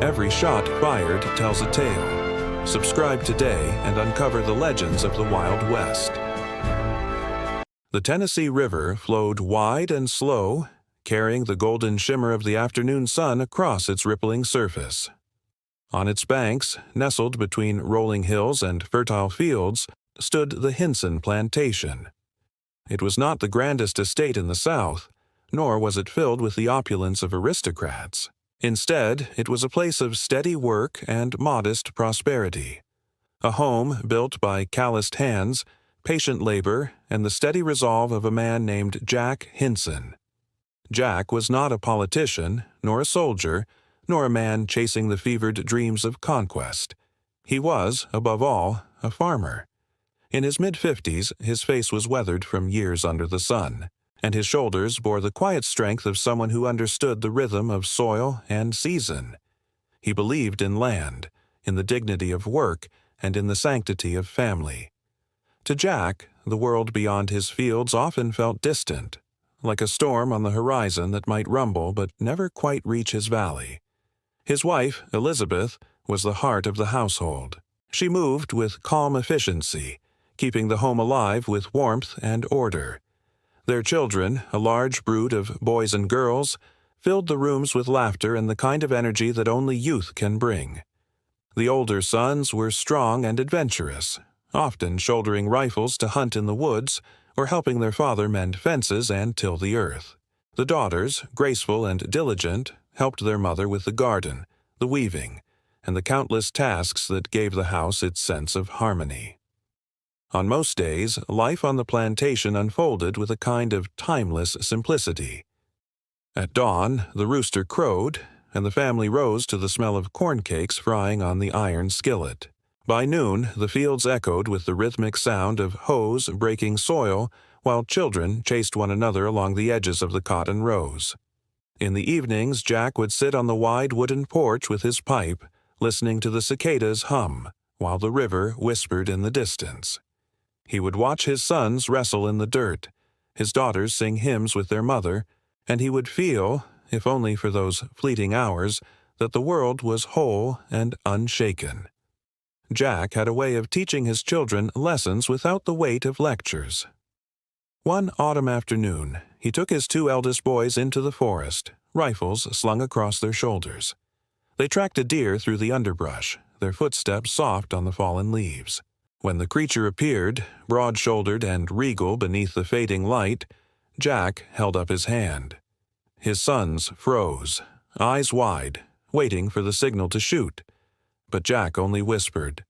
Every shot fired tells a tale. Subscribe today and uncover the legends of the Wild West. The Tennessee River flowed wide and slow, carrying the golden shimmer of the afternoon sun across its rippling surface. On its banks, nestled between rolling hills and fertile fields, stood the Hinson plantation. It was not the grandest estate in the South, nor was it filled with the opulence of aristocrats. Instead, it was a place of steady work and modest prosperity. A home built by calloused hands, patient labor, and the steady resolve of a man named Jack Hinson. Jack was not a politician, nor a soldier, nor a man chasing the fevered dreams of conquest. He was, above all, a farmer. In his mid-50s, his face was weathered from years under the sun, and his shoulders bore the quiet strength of someone who understood the rhythm of soil and season. He believed in land, in the dignity of work, and in the sanctity of family. To Jack, the world beyond his fields often felt distant, like a storm on the horizon that might rumble but never quite reach his valley. His wife, Elizabeth, was the heart of the household. She moved with calm efficiency, keeping the home alive with warmth and order. Their children, a large brood of boys and girls, filled the rooms with laughter and the kind of energy that only youth can bring. The older sons were strong and adventurous, often shouldering rifles to hunt in the woods or helping their father mend fences and till the earth. The daughters, graceful and diligent, helped their mother with the garden, the weaving, and the countless tasks that gave the house its sense of harmony. On most days, life on the plantation unfolded with a kind of timeless simplicity. At dawn, the rooster crowed, and the family rose to the smell of corn cakes frying on the iron skillet. By noon, the fields echoed with the rhythmic sound of hoes breaking soil, while children chased one another along the edges of the cotton rows. In the evenings, Jack would sit on the wide wooden porch with his pipe, listening to the cicadas hum, while the river whispered in the distance. He would watch his sons wrestle in the dirt, his daughters sing hymns with their mother, and he would feel, if only for those fleeting hours, that the world was whole and unshaken. Jack had a way of teaching his children lessons without the weight of lectures. One autumn afternoon, he took his two eldest boys into the forest, rifles slung across their shoulders. They tracked a deer through the underbrush, their footsteps soft on the fallen leaves. When the creature appeared, broad-shouldered and regal beneath the fading light, Jack held up his hand. His sons froze, eyes wide, waiting for the signal to shoot. But Jack only whispered,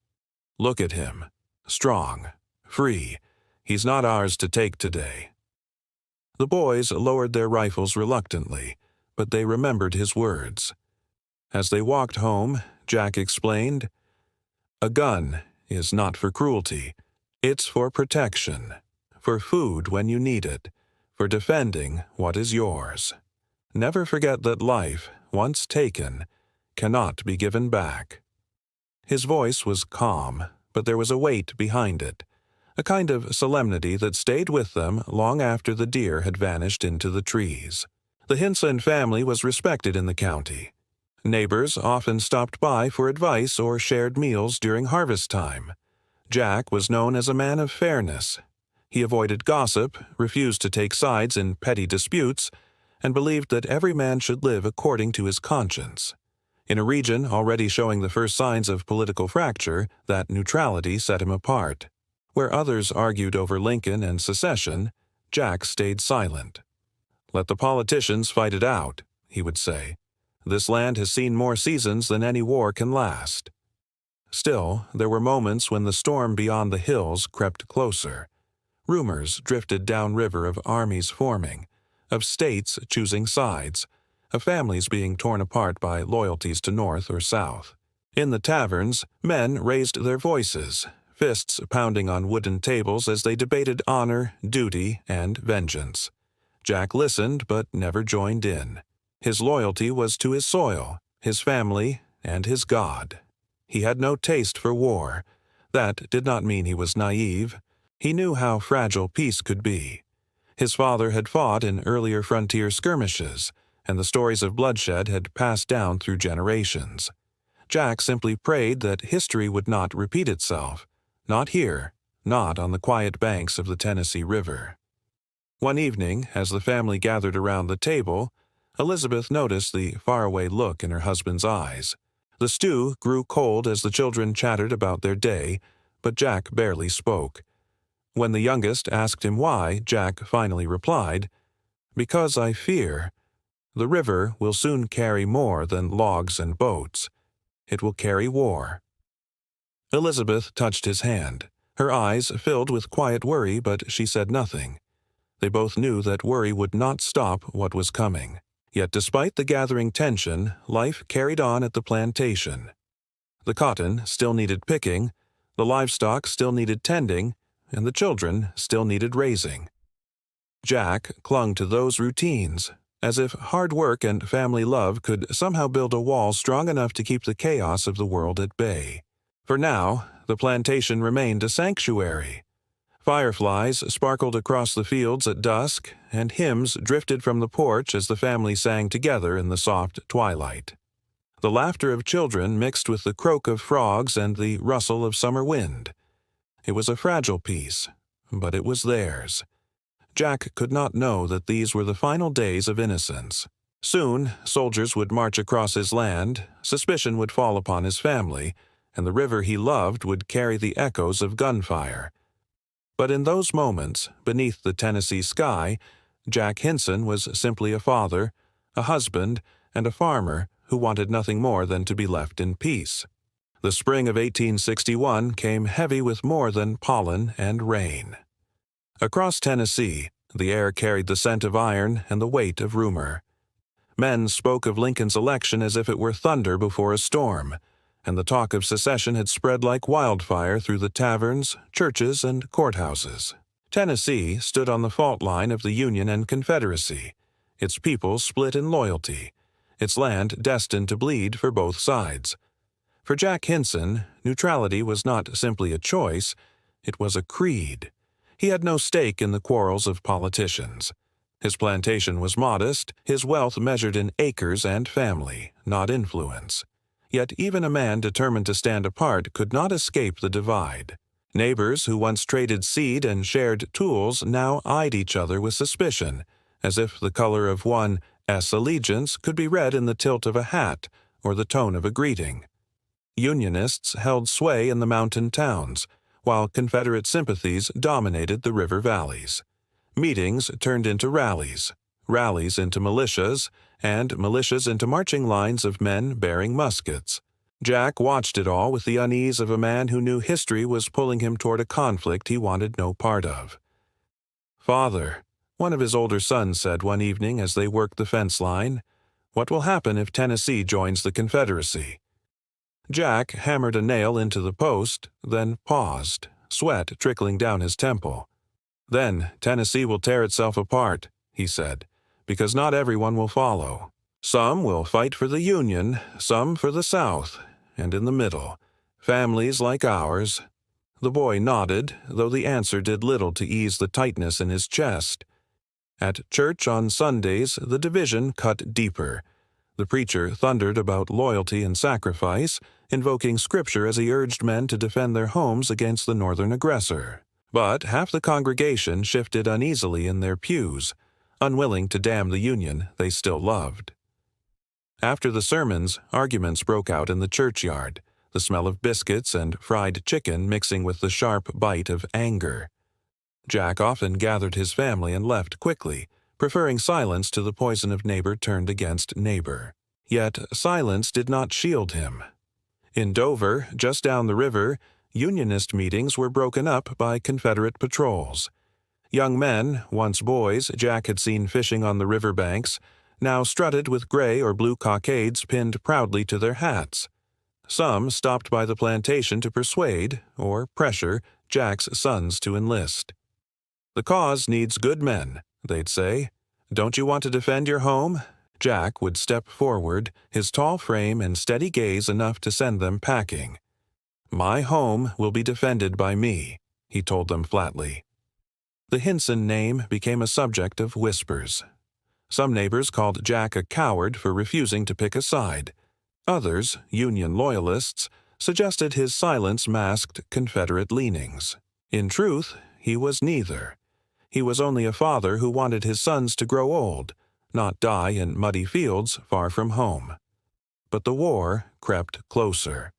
"Look at him. Strong. Free. He's not ours to take today." The boys lowered their rifles reluctantly, but they remembered his words. As they walked home, Jack explained, "A gun is not for cruelty. It's for protection, for food when you need it, for defending what is yours. Never forget that life, once taken, cannot be given back." His voice was calm, but there was a weight behind it, a kind of solemnity that stayed with them long after the deer had vanished into the trees. The Hinson family was respected in the county. Neighbors often stopped by for advice or shared meals during harvest time. Jack was known as a man of fairness. He avoided gossip, refused to take sides in petty disputes, and believed that every man should live according to his conscience. In a region already showing the first signs of political fracture, that neutrality set him apart. Where others argued over Lincoln and secession, Jack stayed silent. "Let the politicians fight it out," he would say. "This land has seen more seasons than any war can last." Still, there were moments when the storm beyond the hills crept closer. Rumors drifted downriver of armies forming, of states choosing sides, of families being torn apart by loyalties to North or South. In the taverns, men raised their voices, fists pounding on wooden tables as they debated honor, duty, and vengeance. Jack listened but never joined in. His loyalty was to his soil, his family, and his God. He had no taste for war. That did not mean he was naive. He knew how fragile peace could be. His father had fought in earlier frontier skirmishes, and the stories of bloodshed had passed down through generations. Jack simply prayed that history would not repeat itself. Not here, not on the quiet banks of the Tennessee River. One evening, as the family gathered around the table, Elizabeth noticed the faraway look in her husband's eyes. The stew grew cold as the children chattered about their day, but Jack barely spoke. When the youngest asked him why, Jack finally replied, "Because I fear. The river will soon carry more than logs and boats. It will carry war." Elizabeth touched his hand. Her eyes filled with quiet worry, but she said nothing. They both knew that worry would not stop what was coming. Yet despite the gathering tension, life carried on at the plantation. The cotton still needed picking, the livestock still needed tending, and the children still needed raising. Jack clung to those routines, as if hard work and family love could somehow build a wall strong enough to keep the chaos of the world at bay. For now, the plantation remained a sanctuary. Fireflies sparkled across the fields at dusk, and hymns drifted from the porch as the family sang together in the soft twilight. The laughter of children mixed with the croak of frogs and the rustle of summer wind. It was a fragile peace, but it was theirs. Jack could not know that these were the final days of innocence. Soon, soldiers would march across his land, suspicion would fall upon his family, and the river he loved would carry the echoes of gunfire. But in those moments, beneath the Tennessee sky, Jack Hinson was simply a father, a husband, and a farmer who wanted nothing more than to be left in peace. The spring of 1861 came heavy with more than pollen and rain. Across Tennessee, the air carried the scent of iron and the weight of rumor. Men spoke of Lincoln's election as if it were thunder before a storm, and the talk of secession had spread like wildfire through the taverns, churches, and courthouses. Tennessee stood on the fault line of the Union and Confederacy, its people split in loyalty, its land destined to bleed for both sides. For Jack Hinson, neutrality was not simply a choice, it was a creed. He had no stake in the quarrels of politicians. His plantation was modest, his wealth measured in acres and family, not influence. Yet even a man determined to stand apart could not escape the divide. Neighbors who once traded seed and shared tools now eyed each other with suspicion, as if the color of one's allegiance could be read in the tilt of a hat or the tone of a greeting. Unionists held sway in the mountain towns, while Confederate sympathies dominated the river valleys. Meetings turned into rallies, rallies into militias, and militias into marching lines of men bearing muskets. Jack watched it all with the unease of a man who knew history was pulling him toward a conflict he wanted no part of. "Father," one of his older sons said one evening as they worked the fence line, "what will happen if Tennessee joins the Confederacy?" Jack hammered a nail into the post, then paused, sweat trickling down his temple. "Then Tennessee will tear itself apart," he said, "because not everyone will follow. Some will fight for the Union, some for the South, and in the middle, families like ours." The boy nodded, though the answer did little to ease the tightness in his chest. At church on Sundays, the division cut deeper. The preacher thundered about loyalty and sacrifice, invoking scripture as he urged men to defend their homes against the northern aggressor. But half the congregation shifted uneasily in their pews, unwilling to damn the Union they still loved. After the sermons, arguments broke out in the churchyard, the smell of biscuits and fried chicken mixing with the sharp bite of anger. Jack often gathered his family and left quickly, preferring silence to the poison of neighbor turned against neighbor. Yet silence did not shield him. In Dover, just down the river, Unionist meetings were broken up by Confederate patrols. Young men, once boys Jack had seen fishing on the river banks, now strutted with gray or blue cockades pinned proudly to their hats. Some stopped by the plantation to persuade, or pressure, Jack's sons to enlist. "The cause needs good men," they'd say. "Don't you want to defend your home?" Jack would step forward, his tall frame and steady gaze enough to send them packing. "My home will be defended by me," he told them flatly. The Hinson name became a subject of whispers. Some neighbors called Jack a coward for refusing to pick a side. Others, Union loyalists, suggested his silence masked Confederate leanings. In truth, he was neither. He was only a father who wanted his sons to grow old, not die in muddy fields far from home. But the war crept closer.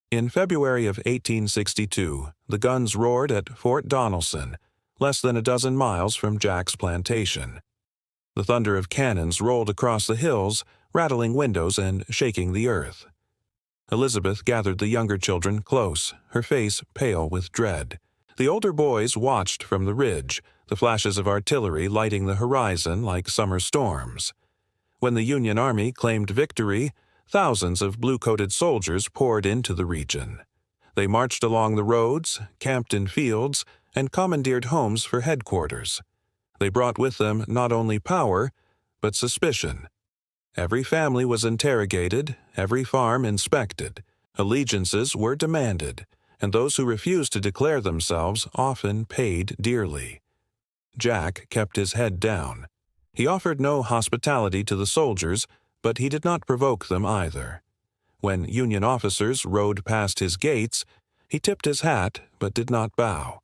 In February of 1862, the guns roared at Fort Donelson, less than a dozen miles from Jack's plantation. The thunder of cannons rolled across the hills, rattling windows and shaking the earth. Elizabeth gathered the younger children close, her face pale with dread. The older boys watched from the ridge, the flashes of artillery lighting the horizon like summer storms. When the Union Army claimed victory, thousands of blue-coated soldiers poured into the region. They marched along the roads, camped in fields, and commandeered homes for headquarters. They brought with them not only power, but suspicion. Every family was interrogated, every farm inspected. Allegiances were demanded, and those who refused to declare themselves often paid dearly. Jack kept his head down. He offered no hospitality to the soldiers, but he did not provoke them either. When Union officers rode past his gates, he tipped his hat but did not bow.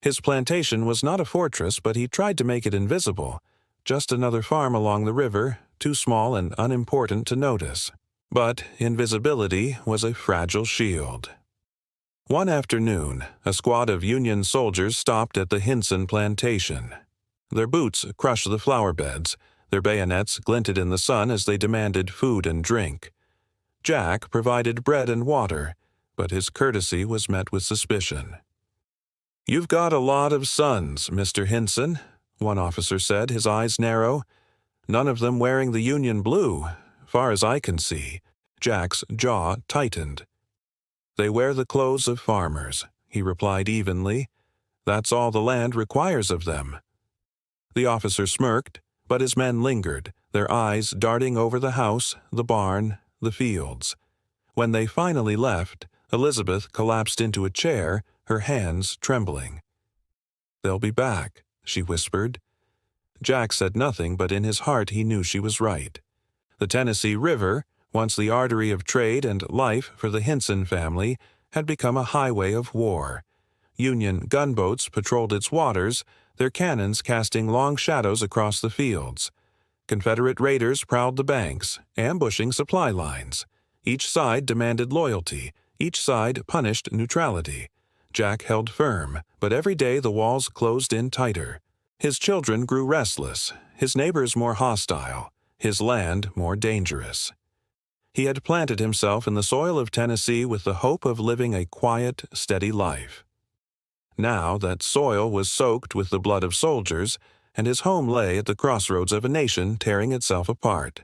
His plantation was not a fortress, but he tried to make it invisible, just another farm along the river, too small and unimportant to notice. But invisibility was a fragile shield. One afternoon, a squad of Union soldiers stopped at the Hinson plantation. Their boots crushed the flower beds, their bayonets glinted in the sun as they demanded food and drink. Jack provided bread and water, but his courtesy was met with suspicion. "You've got a lot of sons, Mr. Hinson," one officer said, his eyes narrow. "None of them wearing the Union blue, far as I can see." Jack's jaw tightened. "They wear the clothes of farmers," he replied evenly. "That's all the land requires of them." The officer smirked, but his men lingered, their eyes darting over the house, the barn, the fields. When they finally left, Elizabeth collapsed into a chair, her hands trembling. "They'll be back," she whispered. Jack said nothing, but in his heart he knew she was right. The Tennessee River, once the artery of trade and life for the Hinson family, had become a highway of war. Union gunboats patrolled its waters, their cannons casting long shadows across the fields. Confederate raiders prowled the banks, ambushing supply lines. Each side demanded loyalty, each side punished neutrality. Jack held firm, but every day the walls closed in tighter. His children grew restless, his neighbors more hostile, his land more dangerous. He had planted himself in the soil of Tennessee with the hope of living a quiet, steady life. Now that soil was soaked with the blood of soldiers, and his home lay at the crossroads of a nation tearing itself apart.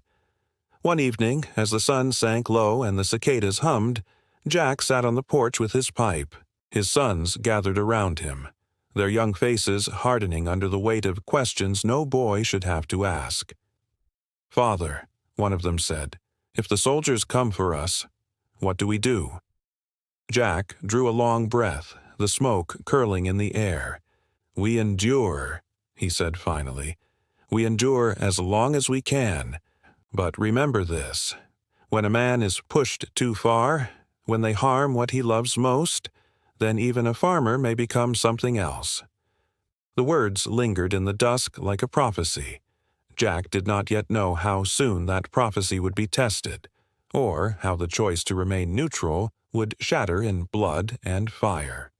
One evening, as the sun sank low and the cicadas hummed, Jack sat on the porch with his pipe. His sons gathered around him, their young faces hardening under the weight of questions no boy should have to ask. "Father," one of them said, "if the soldiers come for us, what do we do?" Jack drew a long breath, the smoke curling in the air. "We endure," he said finally. "We endure as long as we can. But remember this, when a man is pushed too far, when they harm what he loves most, then even a farmer may become something else." The words lingered in the dusk like a prophecy. Jack did not yet know how soon that prophecy would be tested, or how the choice to remain neutral would shatter in blood and fire.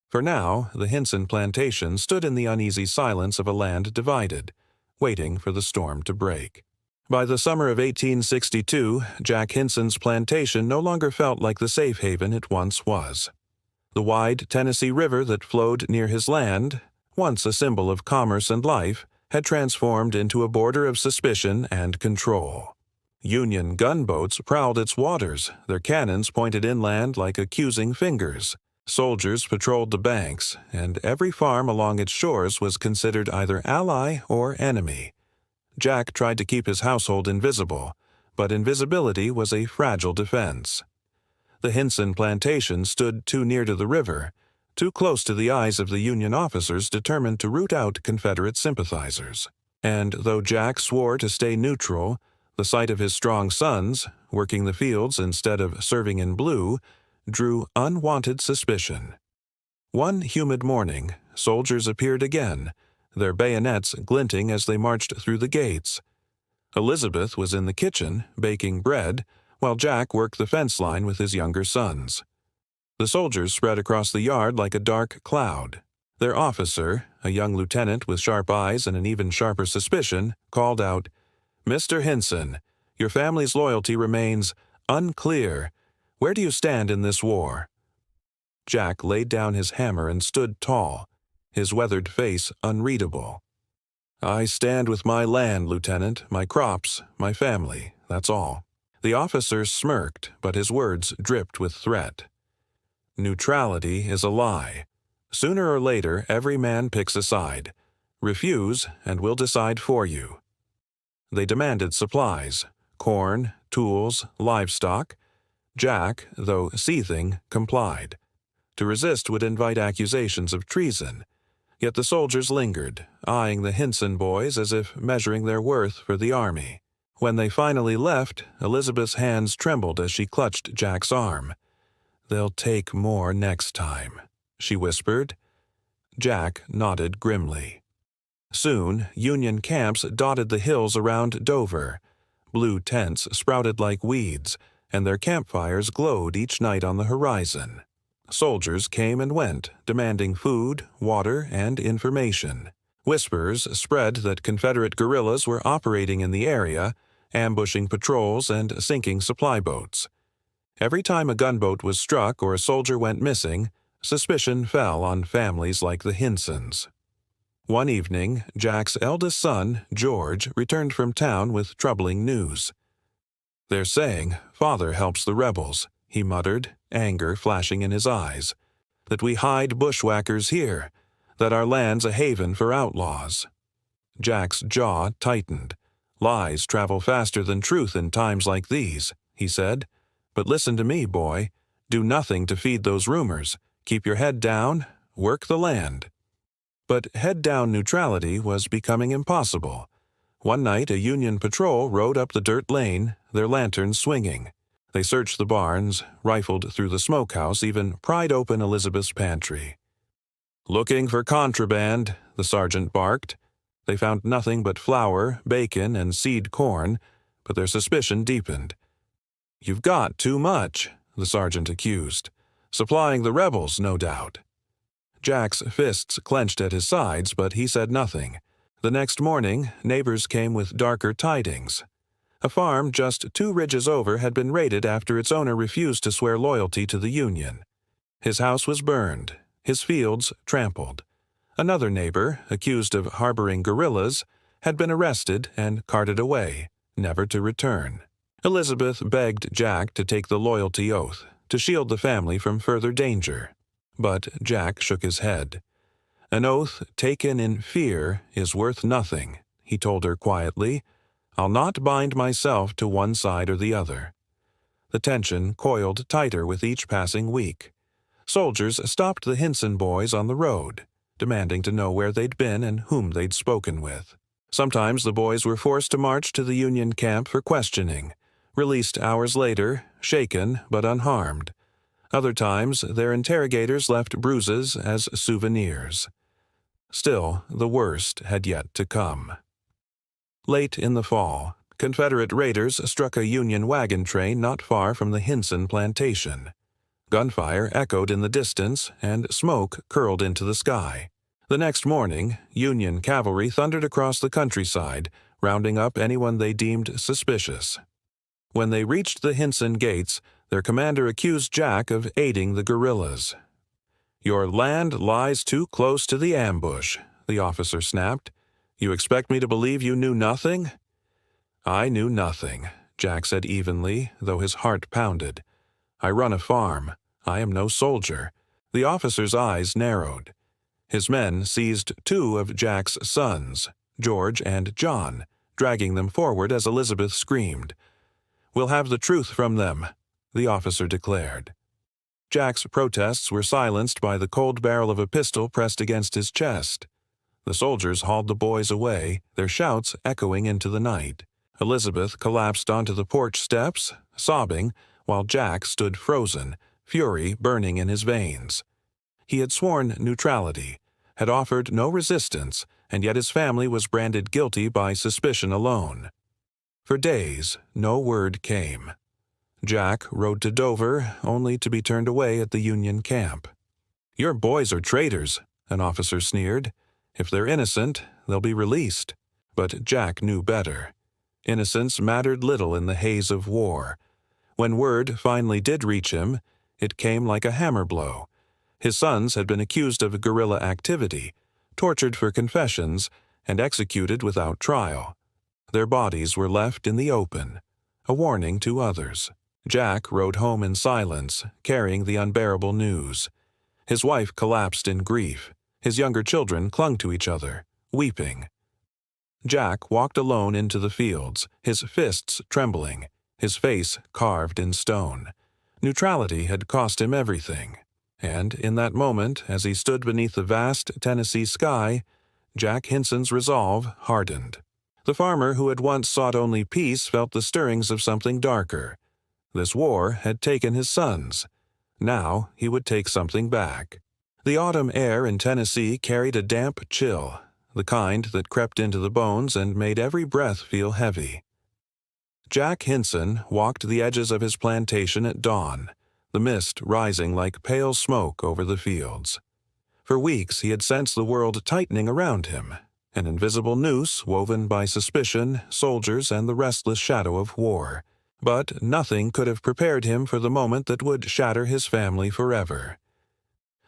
For now, the Hinson plantation stood in the uneasy silence of a land divided, waiting for the storm to break. By the summer of 1862, Jack Hinson's plantation no longer felt like the safe haven it once was. The wide Tennessee River that flowed near his land, once a symbol of commerce and life, had transformed into a border of suspicion and control. Union gunboats prowled its waters, their cannons pointed inland like accusing fingers. Soldiers patrolled the banks, and every farm along its shores was considered either ally or enemy. Jack tried to keep his household invisible, but invisibility was a fragile defense. The Hinson plantation stood too near to the river, too close to the eyes of the Union officers determined to root out Confederate sympathizers. And though Jack swore to stay neutral, the sight of his strong sons, working the fields instead of serving in blue, drew unwanted suspicion. One humid morning, soldiers appeared again, their bayonets glinting as they marched through the gates. Elizabeth was in the kitchen, baking bread, while Jack worked the fence line with his younger sons. The soldiers spread across the yard like a dark cloud. Their officer, a young lieutenant with sharp eyes and an even sharper suspicion, called out, "Mr. Hinson, your family's loyalty remains unclear. Where do you stand in this war?" Jack laid down his hammer and stood tall, his weathered face unreadable. "I stand with my land, Lieutenant, my crops, my family, that's all." The officer smirked, but his words dripped with threat. "Neutrality is a lie. Sooner or later, every man picks a side. Refuse, and we'll decide for you." They demanded supplies, corn, tools, livestock. Jack, though seething, complied. To resist would invite accusations of treason. Yet the soldiers lingered, eyeing the Hinson boys as if measuring their worth for the army. When they finally left, Elizabeth's hands trembled as she clutched Jack's arm. "They'll take more next time," she whispered. Jack nodded grimly. Soon, Union camps dotted the hills around Dover. Blue tents sprouted like weeds, and their campfires glowed each night on the horizon. Soldiers came and went, demanding food, water, and information. Whispers spread that Confederate guerrillas were operating in the area, ambushing patrols and sinking supply boats. Every time a gunboat was struck or a soldier went missing, suspicion fell on families like the Hinsons. One evening, Jack's eldest son, George, returned from town with troubling news. "They're saying Father helps the rebels," he muttered, anger flashing in his eyes. "That we hide bushwhackers here, that our land's a haven for outlaws." Jack's jaw tightened. "Lies travel faster than truth in times like these," he said. "But listen to me, boy. Do nothing to feed those rumors. Keep your head down, work the land." But head-down neutrality was becoming impossible. One night a Union patrol rode up the dirt lane, their lanterns swinging. They searched the barns, rifled through the smokehouse, even pried open Elizabeth's pantry. "Looking for contraband," the sergeant barked. They found nothing but flour, bacon, and seed corn, but their suspicion deepened. "You've got too much," the sergeant accused. "Supplying the rebels, no doubt." Jack's fists clenched at his sides, but he said nothing. The next morning, neighbors came with darker tidings. A farm just 2 ridges over had been raided after its owner refused to swear loyalty to the Union. His house was burned, his fields trampled. Another neighbor, accused of harboring guerrillas, had been arrested and carted away, never to return. Elizabeth begged Jack to take the loyalty oath, to shield the family from further danger. But Jack shook his head. "An oath taken in fear is worth nothing," he told her quietly. "I'll not bind myself to one side or the other." The tension coiled tighter with each passing week. Soldiers stopped the Hinson boys on the road, demanding to know where they'd been and whom they'd spoken with. Sometimes the boys were forced to march to the Union camp for questioning, released hours later, shaken but unharmed. Other times, their interrogators left bruises as souvenirs. Still, the worst had yet to come. Late in the fall, Confederate raiders struck a Union wagon train not far from the Hinson plantation. Gunfire echoed in the distance, and smoke curled into the sky. The next morning, Union cavalry thundered across the countryside, rounding up anyone they deemed suspicious. When they reached the Hinson gates, their commander accused Jack of aiding the guerrillas. "Your land lies too close to the ambush," the officer snapped. "You expect me to believe you knew nothing?" "I knew nothing," Jack said evenly, though his heart pounded. "I run a farm. I am no soldier." The officer's eyes narrowed. His men seized 2 of Jack's sons, George and John, dragging them forward as Elizabeth screamed. "We'll have the truth from them," the officer declared. Jack's protests were silenced by the cold barrel of a pistol pressed against his chest. The soldiers hauled the boys away, their shouts echoing into the night. Elizabeth collapsed onto the porch steps, sobbing, while Jack stood frozen, fury burning in his veins. He had sworn neutrality, had offered no resistance, and yet his family was branded guilty by suspicion alone. For days, no word came. Jack rode to Dover, only to be turned away at the Union camp. "Your boys are traitors," an officer sneered. "If they're innocent, they'll be released." But Jack knew better. Innocence mattered little in the haze of war. When word finally did reach him, it came like a hammer blow. His sons had been accused of guerrilla activity, tortured for confessions, and executed without trial. Their bodies were left in the open, a warning to others. Jack rode home in silence, carrying the unbearable news. His wife collapsed in grief. His younger children clung to each other, weeping. Jack walked alone into the fields, his fists trembling, his face carved in stone. Neutrality had cost him everything. And in that moment, as he stood beneath the vast Tennessee sky, Jack Hinson's resolve hardened. The farmer who had once sought only peace felt the stirrings of something darker. This war had taken his sons. Now he would take something back. The autumn air in Tennessee carried a damp chill, the kind that crept into the bones and made every breath feel heavy. Jack Hinson walked the edges of his plantation at dawn, the mist rising like pale smoke over the fields. For weeks he had sensed the world tightening around him, an invisible noose woven by suspicion, soldiers, and the restless shadow of war. But nothing could have prepared him for the moment that would shatter his family forever.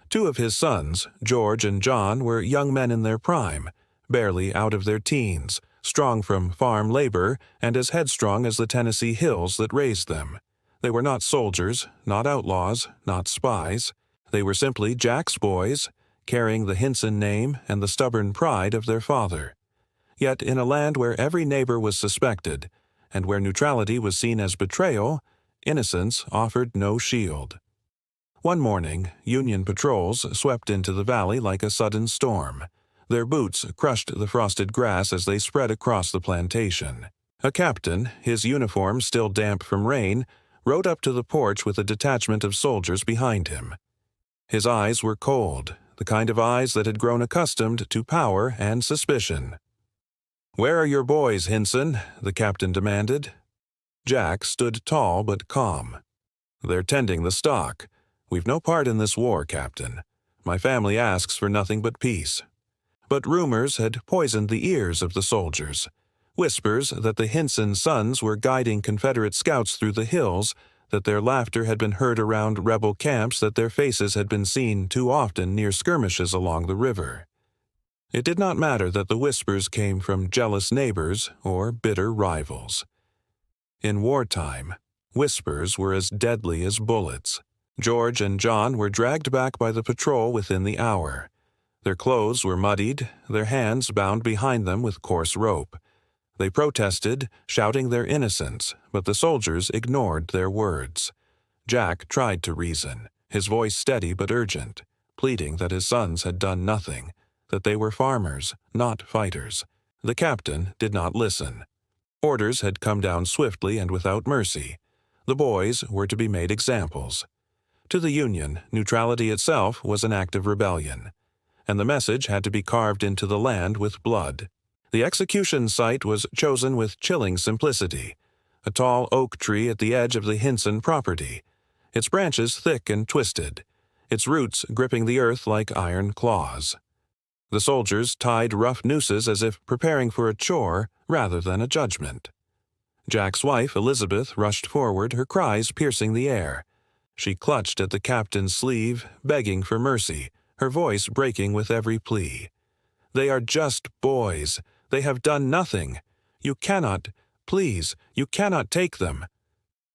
Two of his sons, George and John, were young men in their prime, barely out of their teens, strong from farm labor and as headstrong as the Tennessee hills that raised them. They were not soldiers, not outlaws, not spies. They were simply Jack's boys, carrying the Hinson name and the stubborn pride of their father. Yet in a land where every neighbor was suspected, and where neutrality was seen as betrayal, innocence offered no shield. One morning, Union patrols swept into the valley like a sudden storm. Their boots crushed the frosted grass as they spread across the plantation. A captain, his uniform still damp from rain, rode up to the porch with a detachment of soldiers behind him. His eyes were cold, the kind of eyes that had grown accustomed to power and suspicion. "Where are your boys, Hinson?" the captain demanded. Jack stood tall but calm. "They're tending the stock. We've no part in this war, Captain. My family asks for nothing but peace." But rumors had poisoned the ears of the soldiers. Whispers that the Hinson sons were guiding Confederate scouts through the hills, that their laughter had been heard around rebel camps, that their faces had been seen too often near skirmishes along the river. It did not matter that the whispers came from jealous neighbors or bitter rivals. In wartime, whispers were as deadly as bullets. George and John were dragged back by the patrol within the hour. Their clothes were muddied, their hands bound behind them with coarse rope. They protested, shouting their innocence, but the soldiers ignored their words. Jack tried to reason, his voice steady but urgent, pleading that his sons had done nothing, that they were farmers, not fighters. The captain did not listen. Orders had come down swiftly and without mercy. The boys were to be made examples. To the Union, neutrality itself was an act of rebellion, and the message had to be carved into the land with blood. The execution site was chosen with chilling simplicity, a tall oak tree at the edge of the Hinson property, its branches thick and twisted, its roots gripping the earth like iron claws. The soldiers tied rough nooses as if preparing for a chore rather than a judgment. Jack's wife, Elizabeth, rushed forward, her cries piercing the air. She clutched at the captain's sleeve, begging for mercy, her voice breaking with every plea. "They are just boys. They have done nothing. You cannot, please, you cannot take them."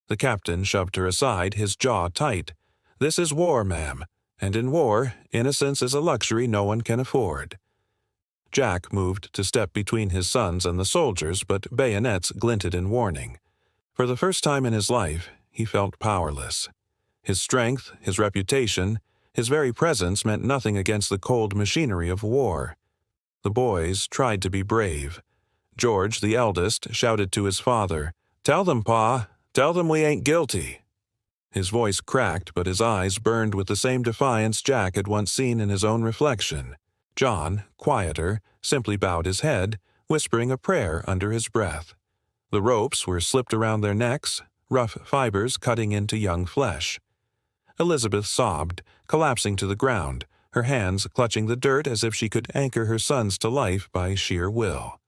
The captain shoved her aside, his jaw tight. "This is war, ma'am, and in war, innocence is a luxury no one can afford." Jack moved to step between his sons and the soldiers, but bayonets glinted in warning. For the first time in his life, he felt powerless. His strength, his reputation, his very presence meant nothing against the cold machinery of war. The boys tried to be brave. George, the eldest, shouted to his father, "Tell them, Pa, Tell them we ain't guilty." His voice cracked, but his eyes burned with the same defiance Jack had once seen in his own reflection. John, quieter, simply bowed his head, whispering a prayer under his breath. The ropes were slipped around their necks, rough fibers cutting into young flesh. Elizabeth sobbed, collapsing to the ground, her hands clutching the dirt as if she could anchor her sons to life by sheer will.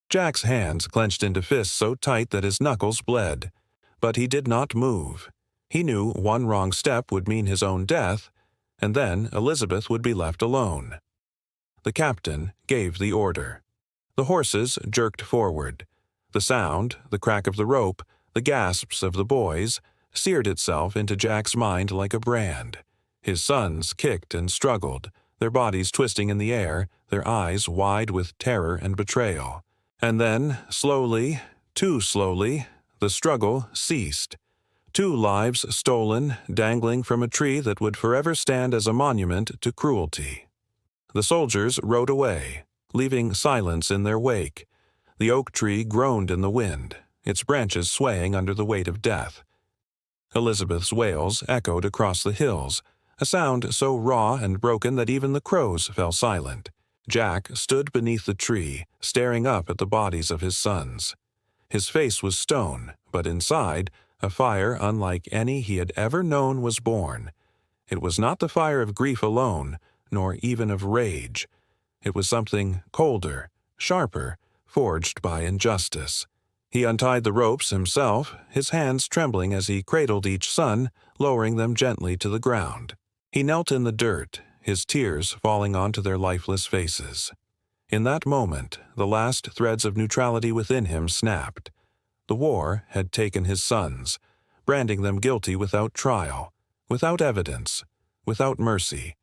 Jack's hands clenched into fists so tight that his knuckles bled. But he did not move. He knew one wrong step would mean his own death, and then Elizabeth would be left alone. The captain gave the order. The horses jerked forward. The sound, the crack of the rope, the gasps of the boys, seared itself into Jack's mind like a brand. His sons kicked and struggled, their bodies twisting in the air, their eyes wide with terror and betrayal. And then, slowly, too slowly, the struggle ceased. 2 lives stolen, dangling from a tree that would forever stand as a monument to cruelty. The soldiers rode away, leaving silence in their wake. The oak tree groaned in the wind, its branches swaying under the weight of death. Elizabeth's wails echoed across the hills, a sound so raw and broken that even the crows fell silent. Jack stood beneath the tree, staring up at the bodies of his sons. His face was stone, but inside, a fire unlike any he had ever known was born. It was not the fire of grief alone, nor even of rage. It was something colder, sharper, forged by injustice. He untied the ropes himself, his hands trembling as he cradled each son, lowering them gently to the ground. He knelt in the dirt, his tears falling onto their lifeless faces. In that moment, the last threads of neutrality within him snapped. The war had taken his sons, branding them guilty without trial, without evidence, without mercy.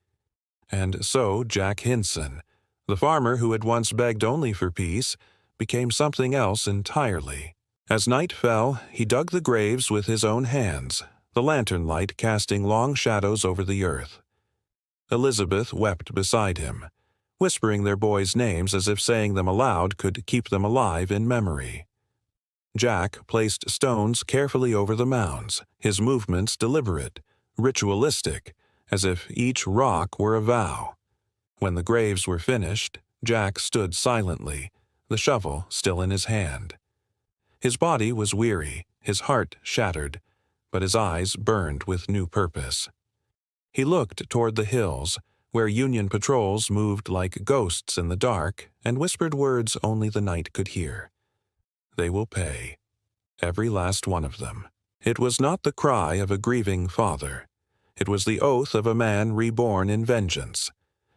And so Jack Hinson, the farmer who had once begged only for peace, became something else entirely. As night fell, he dug the graves with his own hands, the lantern light casting long shadows over the earth. Elizabeth wept beside him, whispering their boys' names as if saying them aloud could keep them alive in memory. Jack placed stones carefully over the mounds, his movements deliberate, ritualistic, as if each rock were a vow. When the graves were finished, Jack stood silently, the shovel still in his hand. His body was weary, his heart shattered, but his eyes burned with new purpose. He looked toward the hills, where Union patrols moved like ghosts in the dark and whispered words only the night could hear. They will pay. Every last one of them. It was not the cry of a grieving father. It was the oath of a man reborn in vengeance.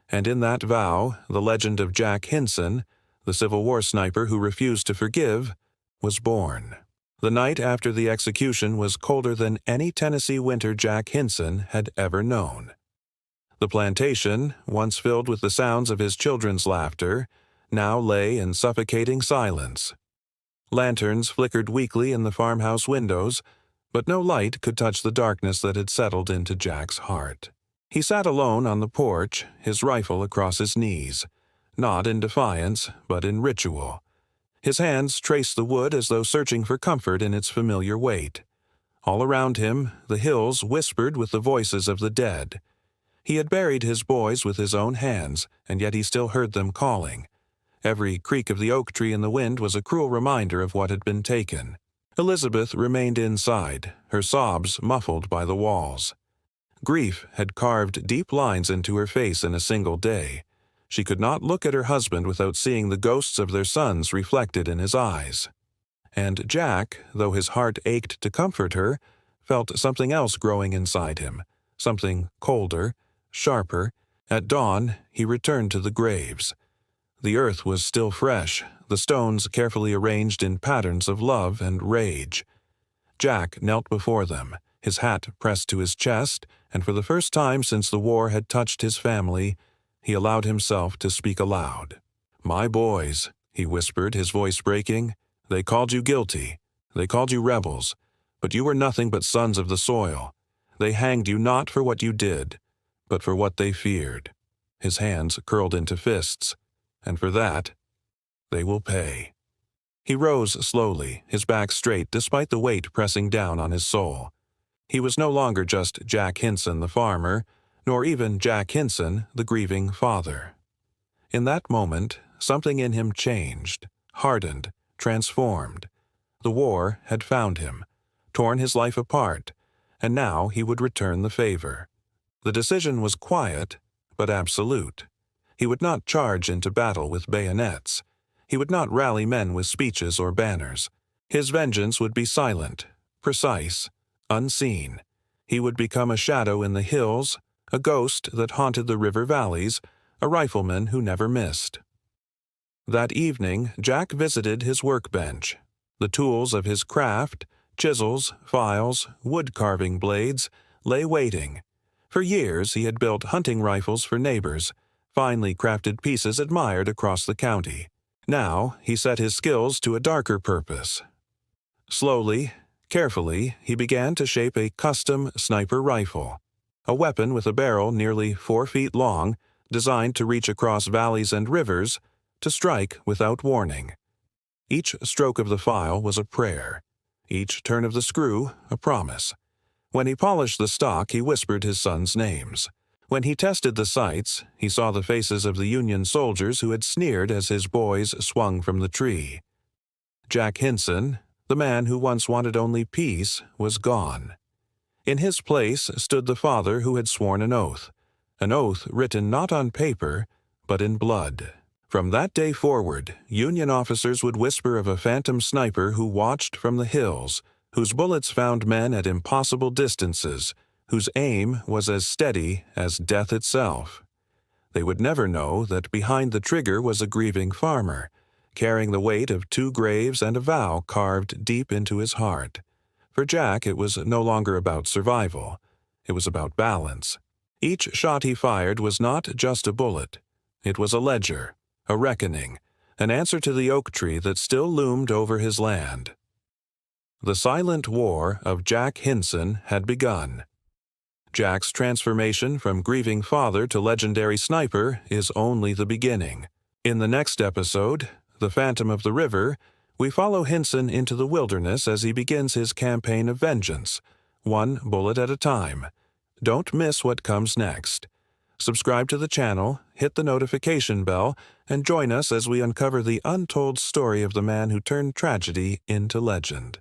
And in that vow, the legend of Jack Hinson, the Civil War sniper who refused to forgive, was born. The night after the execution was colder than any Tennessee winter Jack Hinson had ever known. The plantation, once filled with the sounds of his children's laughter, now lay in suffocating silence. Lanterns flickered weakly in the farmhouse windows, but no light could touch the darkness that had settled into Jack's heart. He sat alone on the porch, his rifle across his knees, not in defiance, but in ritual. His hands traced the wood as though searching for comfort in its familiar weight. All around him, the hills whispered with the voices of the dead. He had buried his boys with his own hands, and yet he still heard them calling. Every creak of the oak tree in the wind was a cruel reminder of what had been taken. Elizabeth remained inside, her sobs muffled by the walls. Grief had carved deep lines into her face in a single day. She could not look at her husband without seeing the ghosts of their sons reflected in his eyes. And Jack, though his heart ached to comfort her, felt something else growing inside him, something colder, sharper. At dawn, he returned to the graves. The earth was still fresh, the stones carefully arranged in patterns of love and rage. Jack knelt before them, his hat pressed to his chest, and for the first time since the war had touched his family, he allowed himself to speak aloud. "My boys," he whispered, his voice breaking, "they called you guilty. They called you rebels. But you were nothing but sons of the soil. They hanged you not for what you did, but for what they feared." His hands curled into fists. "And for that, they will pay." He rose slowly, his back straight despite the weight pressing down on his soul. He was no longer just Jack Hinson the farmer, nor even Jack Hinson the grieving father. In that moment, something in him changed, hardened, transformed. The war had found him, torn his life apart, and now he would return the favor. The decision was quiet, but absolute. He would not charge into battle with bayonets. He would not rally men with speeches or banners. His vengeance would be silent, precise, unseen. He would become a shadow in the hills, a ghost that haunted the river valleys, a rifleman who never missed. That evening, Jack visited his workbench. The tools of his craft, chisels, files, wood-carving blades, lay waiting. For years he had built hunting rifles for neighbors, finely crafted pieces admired across the county. Now he set his skills to a darker purpose. Slowly, carefully, he began to shape a custom sniper rifle, a weapon with a barrel nearly 4 feet long, designed to reach across valleys and rivers, to strike without warning. Each stroke of the file was a prayer, each turn of the screw a promise. When he polished the stock, he whispered his sons' names. When he tested the sights, he saw the faces of the Union soldiers who had sneered as his boys swung from the tree. Jack Hinson, the man who once wanted only peace, was gone. In his place stood the father who had sworn an oath written not on paper, but in blood. From that day forward, Union officers would whisper of a phantom sniper who watched from the hills, whose bullets found men at impossible distances, whose aim was as steady as death itself. They would never know that behind the trigger was a grieving farmer, carrying the weight of 2 graves and a vow carved deep into his heart. For Jack, it was no longer about survival. It was about balance. Each shot he fired was not just a bullet. It was a ledger, a reckoning, an answer to the oak tree that still loomed over his land. The silent war of Jack Hinson had begun. Jack's transformation from grieving father to legendary sniper is only the beginning. In the next episode, The Phantom of the River, we follow Hinson into the wilderness as he begins his campaign of vengeance, one bullet at a time. Don't miss what comes next. Subscribe to the channel, hit the notification bell, and join us as we uncover the untold story of the man who turned tragedy into legend.